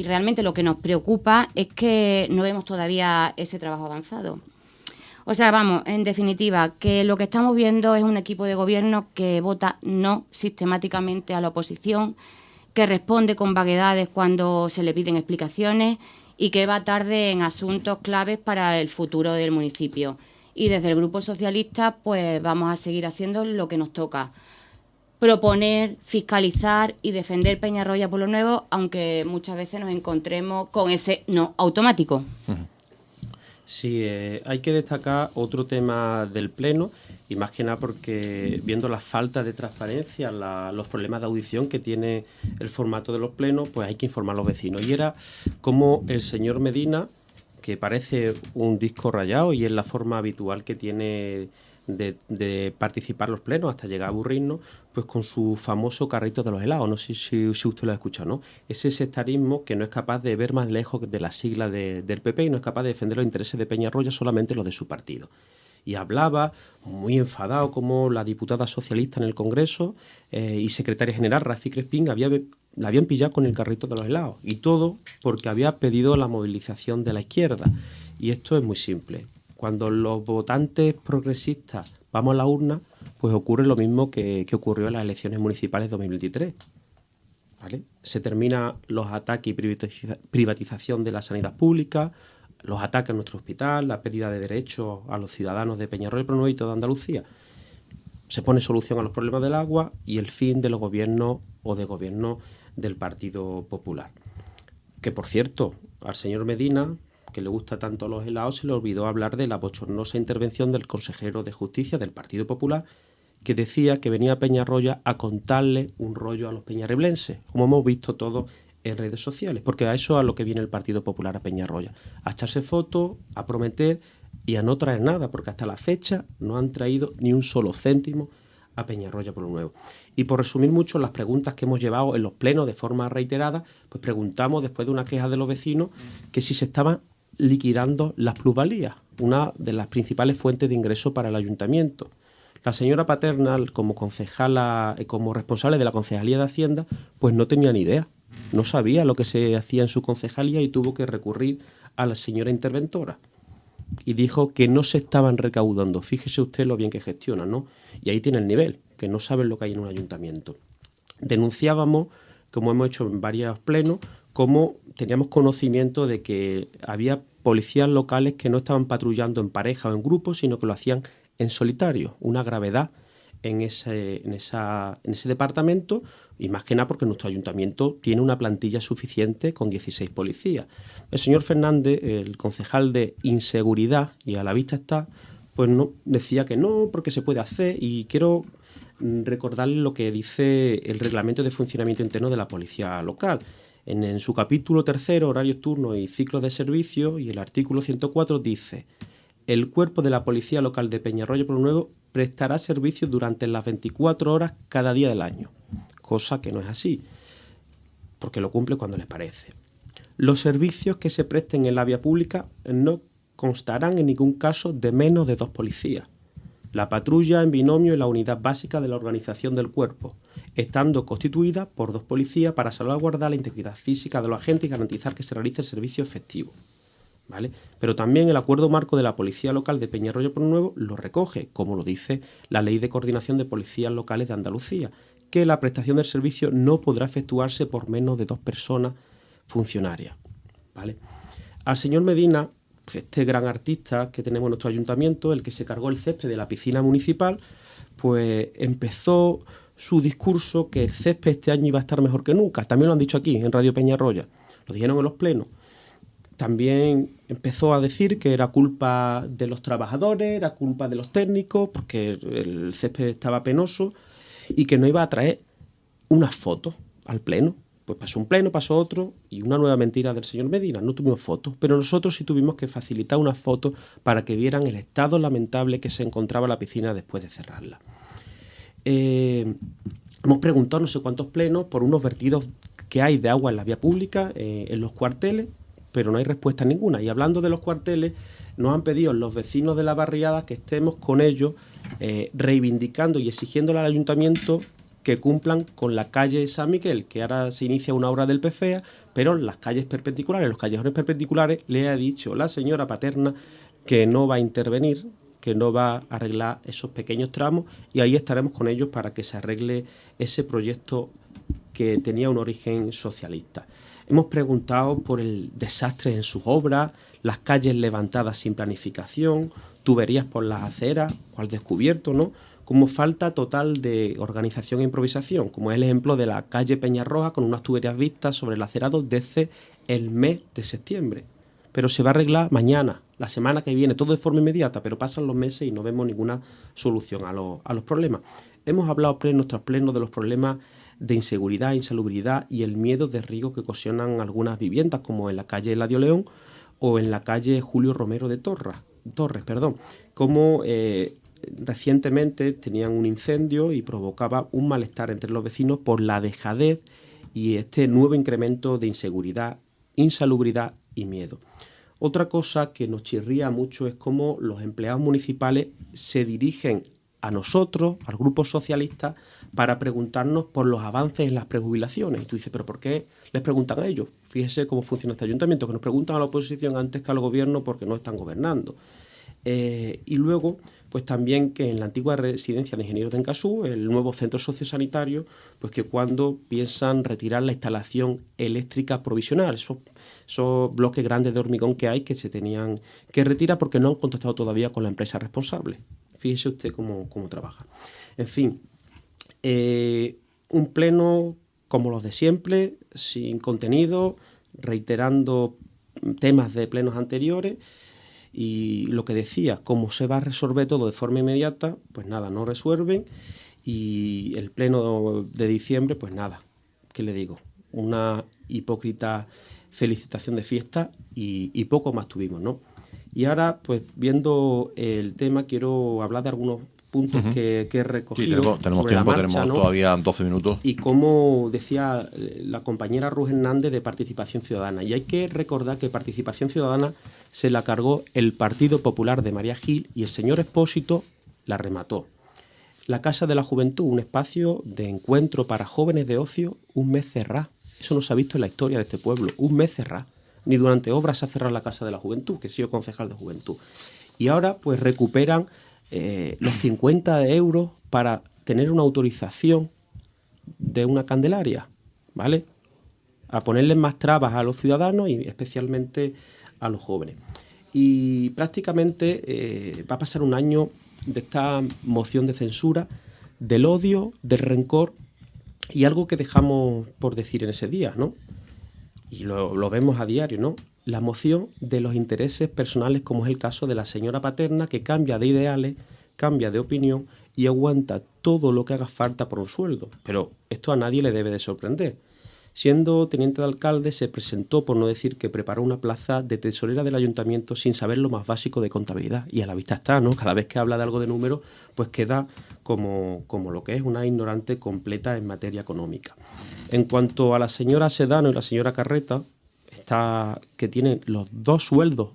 realmente lo que nos preocupa es que no vemos todavía ese trabajo avanzado. O sea, vamos, en definitiva, que lo que estamos viendo es un equipo de gobierno que vota no sistemáticamente a la oposición, que responde con vaguedades cuando se le piden explicaciones y que va tarde en asuntos claves para el futuro del municipio. Y desde el Grupo Socialista pues vamos a seguir haciendo lo que nos toca: proponer, fiscalizar y defender Peñarroya Pueblo Nuevo, aunque muchas veces nos encontremos con ese no automático. Sí, hay que destacar otro tema del Pleno, y más que nada porque viendo la falta de transparencia, los problemas de audición que tiene el formato de los plenos, pues hay que informar a los vecinos. Y era como el señor Medina, que parece un disco rayado y es la forma habitual que tiene de participar en los plenos hasta llegar a aburrirnos, pues con su famoso carrito de los helados. No sé si usted lo ha escuchado, ¿no? Ese sectarismo que no es capaz de ver más lejos de la sigla del PP y no es capaz de defender los intereses de Peñarroya, solamente los de su partido. Y hablaba muy enfadado como la diputada socialista en el Congreso y secretaria general Rafi Crespín la habían pillado con el carrito de los helados, y todo porque había pedido la movilización de la izquierda. Y esto es muy simple. Cuando los votantes progresistas vamos a la urna, pues ocurre lo mismo que ocurrió en las elecciones municipales de 2023. ¿Vale? Se terminan los ataques y privatización de la sanidad pública, los ataques a nuestro hospital, la pérdida de derechos a los ciudadanos de Peñarroya Pueblo Nuevo y toda Andalucía. Se pone solución a los problemas del agua y el fin de los gobiernos o de gobierno del Partido Popular. Que, por cierto, al señor Medina, que le gusta tanto los helados, se le olvidó hablar de la bochornosa intervención del consejero de Justicia del Partido Popular, que decía que venía a Peñarroya a contarle un rollo a los peñarriblenses, como hemos visto todos en redes sociales, porque a eso es a lo que viene el Partido Popular a Peñarroya, a echarse fotos, a prometer y a no traer nada, porque hasta la fecha no han traído ni un solo céntimo a Peñarroya Pueblo Nuevo. Y por resumir mucho las preguntas que hemos llevado en los plenos de forma reiterada, pues preguntamos, después de una queja de los vecinos, que si se estaban liquidando las plusvalías, una de las principales fuentes de ingreso para el ayuntamiento. La señora Paternal, como concejala, como responsable de la Concejalía de Hacienda, pues no tenía ni idea, no sabía lo que se hacía en su concejalía y tuvo que recurrir a la señora interventora. Y dijo que no se estaban recaudando. Fíjese usted lo bien que gestionan, ¿no? Y ahí tiene el nivel, que no saben lo que hay en un ayuntamiento. Denunciábamos, como hemos hecho en varios plenos, cómo teníamos conocimiento de que había policías locales que no estaban patrullando en pareja o en grupo, sino que lo hacían en solitario. Una gravedad en ese departamento, y más que nada porque nuestro ayuntamiento tiene una plantilla suficiente con 16 policías. El señor Fernández, el concejal de Inseguridad, y a la vista está, pues no, decía que no, porque se puede hacer, y quiero recordarle lo que dice el reglamento de funcionamiento interno de la policía local. En su capítulo 3, horarios, turnos y ciclos de servicio, y el artículo 104 dice: el cuerpo de la policía local de Peñarroya Pueblo Nuevo prestará servicio durante las 24 horas cada día del año, cosa que no es así, porque lo cumple cuando les parece. Los servicios que se presten en la vía pública no constarán en ningún caso de menos de 2 policías. La patrulla en binomio es la unidad básica de la organización del cuerpo, estando constituida por 2 policías para salvaguardar la integridad física de los agentes y garantizar que se realice el servicio efectivo. ¿Vale? Pero también el acuerdo marco de la Policía Local de Peñarroya Pueblo Nuevo lo recoge, como lo dice la Ley de Coordinación de Policías Locales de Andalucía, que la prestación del servicio no podrá efectuarse por menos de 2 personas funcionarias. ¿Vale? Al señor Medina, este gran artista que tenemos en nuestro ayuntamiento, el que se cargó el césped de la piscina municipal, pues empezó su discurso que el césped este año iba a estar mejor que nunca. También lo han dicho aquí en Radio Peñarroya, lo dijeron en los plenos. También empezó a decir que era culpa de los trabajadores, era culpa de los técnicos, porque el césped estaba penoso, y que no iba a traer unas fotos al pleno. Pues pasó un pleno, pasó otro, y una nueva mentira del señor Medina. No tuvimos fotos, pero nosotros sí tuvimos que facilitar unas fotos para que vieran el estado lamentable que se encontraba la piscina después de cerrarla. Hemos preguntado no sé cuántos plenos por unos vertidos que hay de agua en la vía pública, en los cuarteles, pero no hay respuesta ninguna. Y hablando de los cuarteles, nos han pedido los vecinos de la barriada que estemos con ellos reivindicando y exigiéndole al ayuntamiento que cumplan con la calle San Miguel, que ahora se inicia una obra del PFEA, pero las calles perpendiculares, los callejones perpendiculares, le ha dicho la señora Paterna que no va a intervenir, que no va a arreglar esos pequeños tramos, y ahí estaremos con ellos para que se arregle ese proyecto que tenía un origen socialista. Hemos preguntado por el desastre en sus obras, las calles levantadas sin planificación, tuberías por las aceras o al descubierto, ¿no? Como falta total de organización e improvisación, como es el ejemplo de la calle Peñarroja con unas tuberías vistas sobre el acerado desde el mes de septiembre. Pero se va a arreglar mañana, la semana que viene, todo de forma inmediata, pero pasan los meses y no vemos ninguna solución a los problemas. Hemos hablado plenos tras plenos de los problemas de inseguridad, insalubridad y el miedo de riesgo que ocasionan algunas viviendas, como en la calle Eladio León o en la calle Julio Romero de Torres, como recientemente tenían un incendio y provocaba un malestar entre los vecinos por la dejadez y este nuevo incremento de inseguridad, insalubridad y miedo. Otra cosa que nos chirría mucho es cómo los empleados municipales se dirigen a nosotros, al grupo socialista, para preguntarnos por los avances en las prejubilaciones. Y tú dices, ¿pero por qué les preguntan a ellos? Fíjese cómo funciona este ayuntamiento, que nos preguntan a la oposición antes que al gobierno porque no están gobernando. Y luego, pues también que en la antigua residencia de ingenieros de Encasú, el nuevo centro sociosanitario, pues que cuando piensan retirar la instalación eléctrica provisional, esos bloques grandes de hormigón que hay que se tenían que retirar porque no han contactado todavía con la empresa responsable. Fíjese usted cómo trabaja. En fin, un pleno como los de siempre, sin contenido, reiterando temas de plenos anteriores. Y lo que decía, como se va a resolver todo de forma inmediata, pues nada, no resuelven. Y el pleno de diciembre, pues nada, ¿qué le digo? Una hipócrita felicitación de fiesta y poco más tuvimos, ¿no? Y ahora, pues viendo el tema, quiero hablar de algunos puntos que he recogido. Sí, tenemos tiempo, marcha, tenemos ¿no? todavía 12 minutos. Y como decía la compañera Ruth Hernández de Participación Ciudadana. Y hay que recordar que Participación Ciudadana se la cargó el Partido Popular de María Gil y el señor Expósito la remató. La Casa de la Juventud, un espacio de encuentro para jóvenes de ocio, un mes cerrado. Eso no se ha visto en la historia de este pueblo, un mes cerrado. Ni durante obras se ha cerrado la Casa de la Juventud, que he sido concejal de Juventud. Y ahora pues recuperan los 50 euros para tener una autorización de una candelaria, ¿vale? A ponerles más trabas a los ciudadanos y especialmente a los jóvenes. Y prácticamente va a pasar un año de esta moción de censura, del odio, del rencor y algo que dejamos por decir en ese día, ¿no? Y lo vemos a diario, ¿no? La moción de los intereses personales, como es el caso de la señora Paterna, que cambia de ideales, cambia de opinión y aguanta todo lo que haga falta por un sueldo. Pero esto a nadie le debe de sorprender. Siendo teniente de alcalde, se presentó, por no decir que preparó una plaza de tesorera del ayuntamiento sin saber lo más básico de contabilidad. Y a la vista está, ¿no? Cada vez que habla de algo de números, pues queda como lo que es una ignorante completa en materia económica. En cuanto a la señora Sedano y la señora Carreta, que tienen los dos sueldos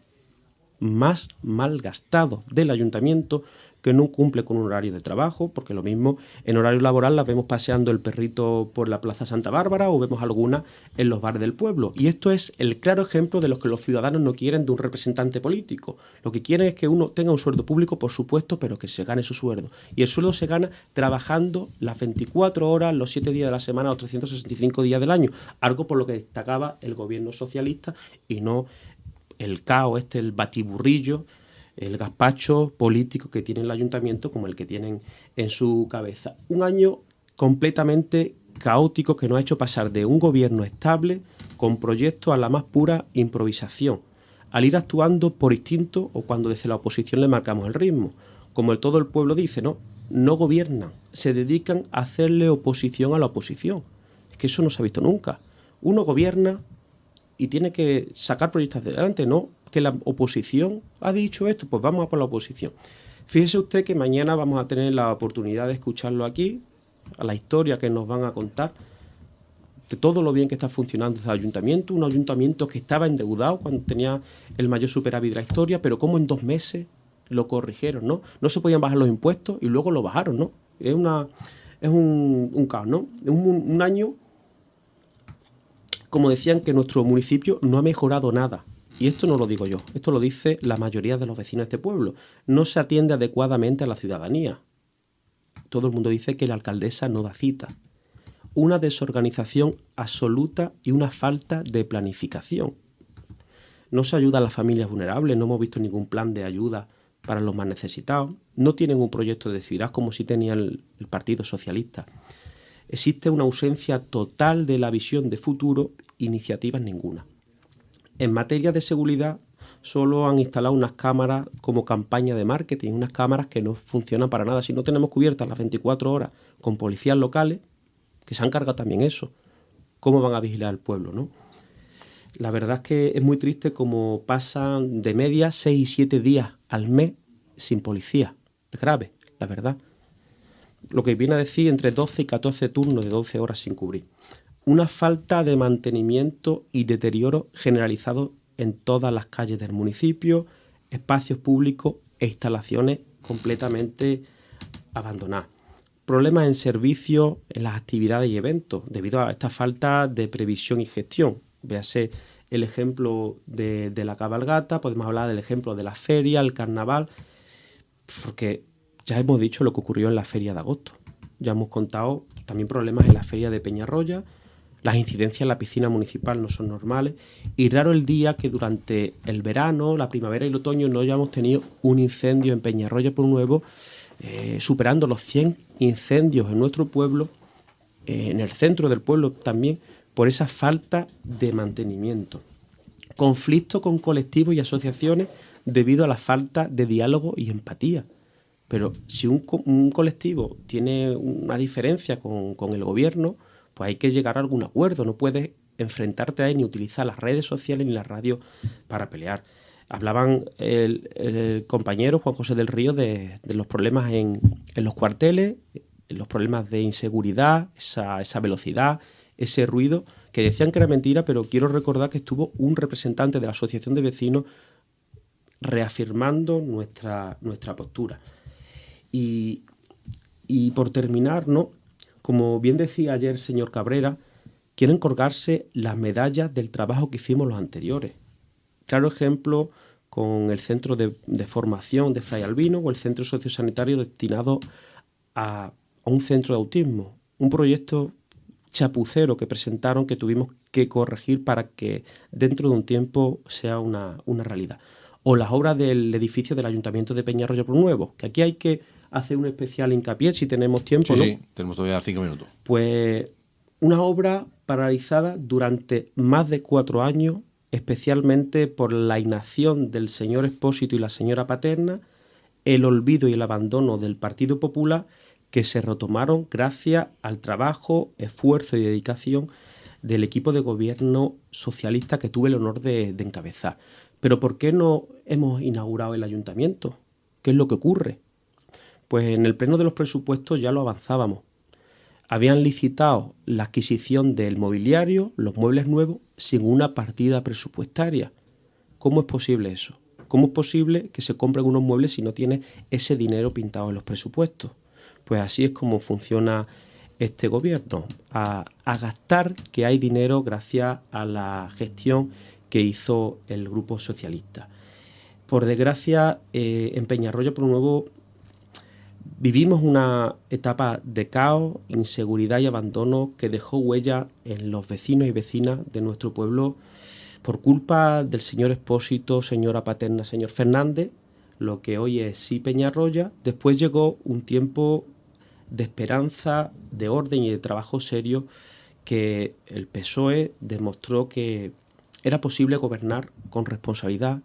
más mal gastados del ayuntamiento, que no cumple con un horario de trabajo, porque lo mismo en horario laboral las vemos paseando el perrito por la Plaza Santa Bárbara o vemos algunas en los bares del pueblo. Y esto es el claro ejemplo de lo que los ciudadanos no quieren de un representante político. Lo que quieren es que uno tenga un sueldo público, por supuesto, pero que se gane su sueldo. Y el sueldo se gana trabajando las 24 horas, los 7 días de la semana, los 365 días del año. Algo por lo que destacaba el gobierno socialista y no el caos, el batiburrillo, el gazpacho político que tiene el ayuntamiento como el que tienen en su cabeza. Un año completamente caótico que nos ha hecho pasar de un gobierno estable con proyectos a la más pura improvisación, al ir actuando por instinto o cuando desde la oposición le marcamos el ritmo. Como todo el pueblo dice, no gobiernan, se dedican a hacerle oposición a la oposición. Es que eso no se ha visto nunca. Uno gobierna y tiene que sacar proyectos adelante, no que la oposición ha dicho esto, pues vamos a por la oposición. Fíjese usted que mañana vamos a tener la oportunidad de escucharlo aquí, a la historia que nos van a contar, de todo lo bien que está funcionando este ayuntamiento, un ayuntamiento que estaba endeudado cuando tenía el mayor superávit de la historia, pero como en 2 meses lo corrigieron, ¿no? No se podían bajar los impuestos y luego lo bajaron, ¿no? Es un caos, ¿no? Un año, como decían, que nuestro municipio no ha mejorado nada. Y esto no lo digo yo, esto lo dice la mayoría de los vecinos de este pueblo. No se atiende adecuadamente a la ciudadanía. Todo el mundo dice que la alcaldesa no da cita. una desorganización absoluta y una falta de planificación. No se ayuda a las familias vulnerables, no hemos visto ningún plan de ayuda para los más necesitados, no tienen un proyecto de ciudad como sí tenía el Partido Socialista. Existe una ausencia total de la visión de futuro, iniciativas ninguna. En materia de seguridad, solo han instalado unas cámaras como campaña de marketing, unas cámaras que no funcionan para nada. Si no tenemos cubiertas las 24 horas con policías locales, que se han cargado también eso, ¿cómo van a vigilar al pueblo, no? La verdad es que es muy triste como pasan de media 6 y 7 días al mes sin policía. Es grave, la verdad. Lo que viene a decir entre 12 y 14 turnos de 12 horas sin cubrir. Una falta de mantenimiento y deterioro generalizado en todas las calles del municipio, espacios públicos e instalaciones completamente abandonadas. Problemas en servicios, en las actividades y eventos, debido a esta falta de previsión y gestión. Véase el ejemplo de la cabalgata, podemos hablar del ejemplo de la feria, el carnaval, porque ya hemos dicho lo que ocurrió en la feria de agosto. Ya hemos contado también problemas en la feria de Peñarroya, las incidencias en la piscina municipal no son normales y raro el día que durante el verano, la primavera y el otoño no hayamos tenido un incendio en Peñarroya por Nuevo, superando los 100 incendios en nuestro pueblo, en el centro del pueblo también, por esa falta de mantenimiento. Conflicto con colectivos y asociaciones debido a la falta de diálogo y empatía. Pero si un colectivo tiene una diferencia con el gobierno, pues hay que llegar a algún acuerdo. No puedes enfrentarte a él ni utilizar las redes sociales ni la radio para pelear. Hablaban el compañero Juan José del Río de los problemas en los cuarteles, los problemas de inseguridad, esa velocidad, ese ruido, que decían que era mentira, pero quiero recordar que estuvo un representante de la Asociación de Vecinos reafirmando nuestra postura. Y por terminar, ¿no? Como bien decía ayer el señor Cabrera, quieren colgarse las medallas del trabajo que hicimos los anteriores. Claro ejemplo con el centro de formación de Fray Albino o el centro sociosanitario destinado a un centro de autismo. Un proyecto chapucero que presentaron que tuvimos que corregir para que dentro de un tiempo sea una realidad. O las obras del edificio del Ayuntamiento de Peñarroya por Nuevo, que aquí hay que hacer un especial hincapié si tenemos tiempo, sí, ¿no? Sí, tenemos todavía 5 minutos. Pues una obra paralizada durante más de 4 años, especialmente por la inacción del señor Expósito y la señora Paterna, el olvido y el abandono del Partido Popular, que se retomaron gracias al trabajo, esfuerzo y dedicación del equipo de gobierno socialista que tuve el honor de encabezar. Pero ¿por qué no hemos inaugurado el ayuntamiento? ¿Qué es lo que ocurre? Pues en el pleno de los presupuestos ya lo avanzábamos. Habían licitado la adquisición del mobiliario, los muebles nuevos, sin una partida presupuestaria. ¿Cómo es posible eso? ¿Cómo es posible que se compren unos muebles si no tiene ese dinero pintado en los presupuestos? Pues así es como funciona este gobierno, a gastar que hay dinero gracias a la gestión que hizo el Grupo Socialista. Por desgracia, en Peñarroya por Nuevo vivimos una etapa de caos, inseguridad y abandono que dejó huella en los vecinos y vecinas de nuestro pueblo por culpa del señor Expósito, señora Paterna, señor Fernández, lo que hoy es sí Peñarroya. Después llegó un tiempo de esperanza, de orden y de trabajo serio que el PSOE demostró que era posible gobernar con responsabilidad,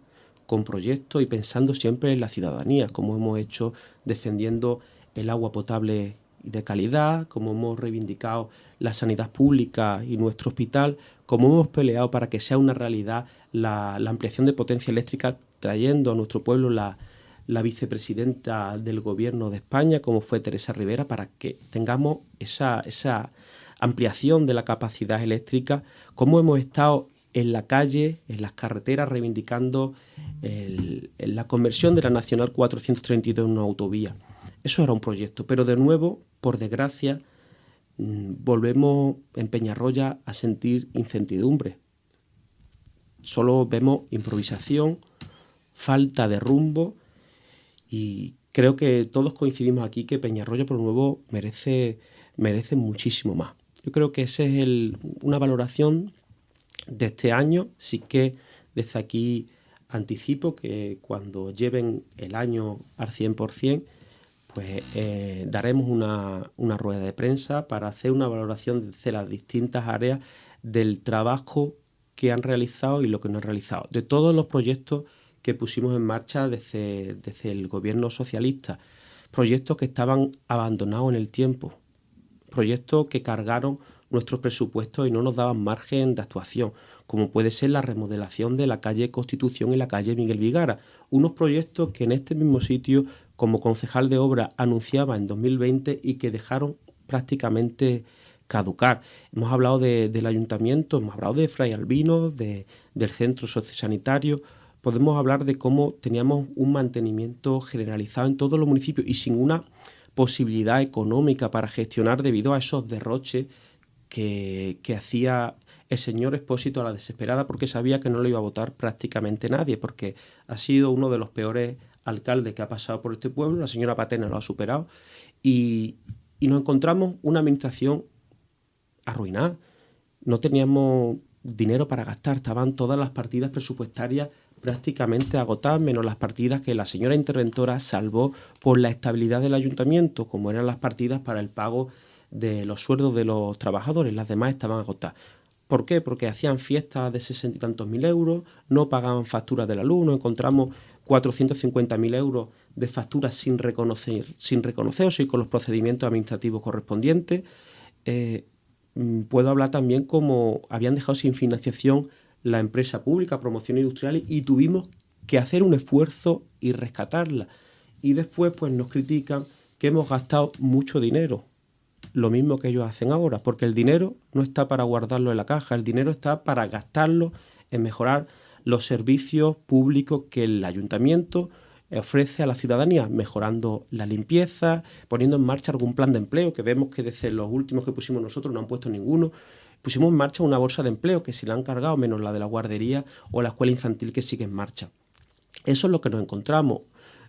con proyectos y pensando siempre en la ciudadanía, como hemos hecho defendiendo el agua potable de calidad, como hemos reivindicado la sanidad pública y nuestro hospital, como hemos peleado para que sea una realidad la ampliación de potencia eléctrica, trayendo a nuestro pueblo la vicepresidenta del Gobierno de España, como fue Teresa Rivera, para que tengamos esa ampliación de la capacidad eléctrica, como hemos estado en la calle, en las carreteras, reivindicando la conversión de la Nacional 432 en una autovía. Eso era un proyecto, pero de nuevo, por desgracia, volvemos en Peñarroya a sentir incertidumbre. Solo vemos improvisación, falta de rumbo y creo que todos coincidimos aquí que Peñarroya por Nuevo merece muchísimo más. Yo creo que esa es una valoración de este año. Sí que desde aquí anticipo que cuando lleven el año al 100%, pues daremos una rueda de prensa para hacer una valoración de las distintas áreas del trabajo que han realizado y lo que no han realizado, de todos los proyectos que pusimos en marcha desde el gobierno socialista, proyectos que estaban abandonados en el tiempo, proyectos que cargaron nuestros presupuestos y no nos daban margen de actuación, como puede ser la remodelación de la calle Constitución y la calle Miguel Vigara, unos proyectos que en este mismo sitio, como concejal de obra, anunciaba en 2020 y que dejaron prácticamente caducar. Hemos hablado del ayuntamiento, hemos hablado de Fray Albino, del centro sociosanitario. Podemos hablar de cómo teníamos un mantenimiento generalizado en todos los municipios y sin una posibilidad económica para gestionar debido a esos derroches que hacía el señor Expósito a la desesperada, porque sabía que no lo iba a votar prácticamente nadie, porque ha sido uno de los peores alcaldes que ha pasado por este pueblo. La señora Patena lo ha superado y nos encontramos una administración arruinada. No teníamos dinero para gastar, estaban todas las partidas presupuestarias prácticamente agotadas, menos las partidas que la señora interventora salvó por la estabilidad del ayuntamiento, como eran las partidas para el pago de los sueldos de los trabajadores. Las demás estaban agotadas. ¿Por qué? Porque hacían fiestas de 60 y tantos mil euros, no pagaban facturas de la luz, nos encontramos 450.000 euros de facturas sin reconocerse y con los procedimientos administrativos correspondientes. Puedo hablar también como habían dejado sin financiación la empresa pública Promoción Industrial y tuvimos que hacer un esfuerzo y rescatarla. Y después pues nos critican que hemos gastado mucho dinero, lo mismo que ellos hacen ahora, porque el dinero no está para guardarlo en la caja, el dinero está para gastarlo en mejorar los servicios públicos que el ayuntamiento ofrece a la ciudadanía, mejorando la limpieza, poniendo en marcha algún plan de empleo, que vemos que desde los últimos que pusimos nosotros no han puesto ninguno. Pusimos en marcha una bolsa de empleo que se la han cargado, menos la de la guardería o la escuela infantil que sigue en marcha. Eso es lo que nos encontramos.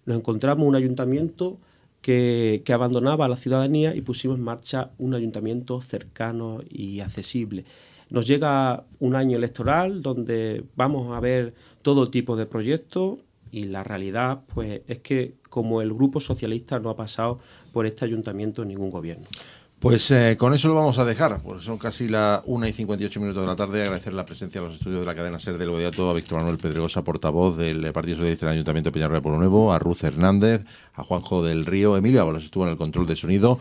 Nos encontramos un ayuntamiento que abandonaba a la ciudadanía y pusimos en marcha un ayuntamiento cercano y accesible. Nos llega un año electoral donde vamos a ver todo tipo de proyectos y la realidad pues es que como el Grupo Socialista no ha pasado por este ayuntamiento en ningún gobierno. Pues con eso lo vamos a dejar, porque son casi las 1:58 de la tarde. Agradecer la presencia de los estudios de la cadena SER del Bodiato a Víctor Manuel Pedregosa, portavoz del Partido Socialista del Ayuntamiento de Peñarroya de Pueblo Nuevo, a Ruth Hernández, a Juanjo del Río, Emilio Ábalos estuvo en el control de sonido.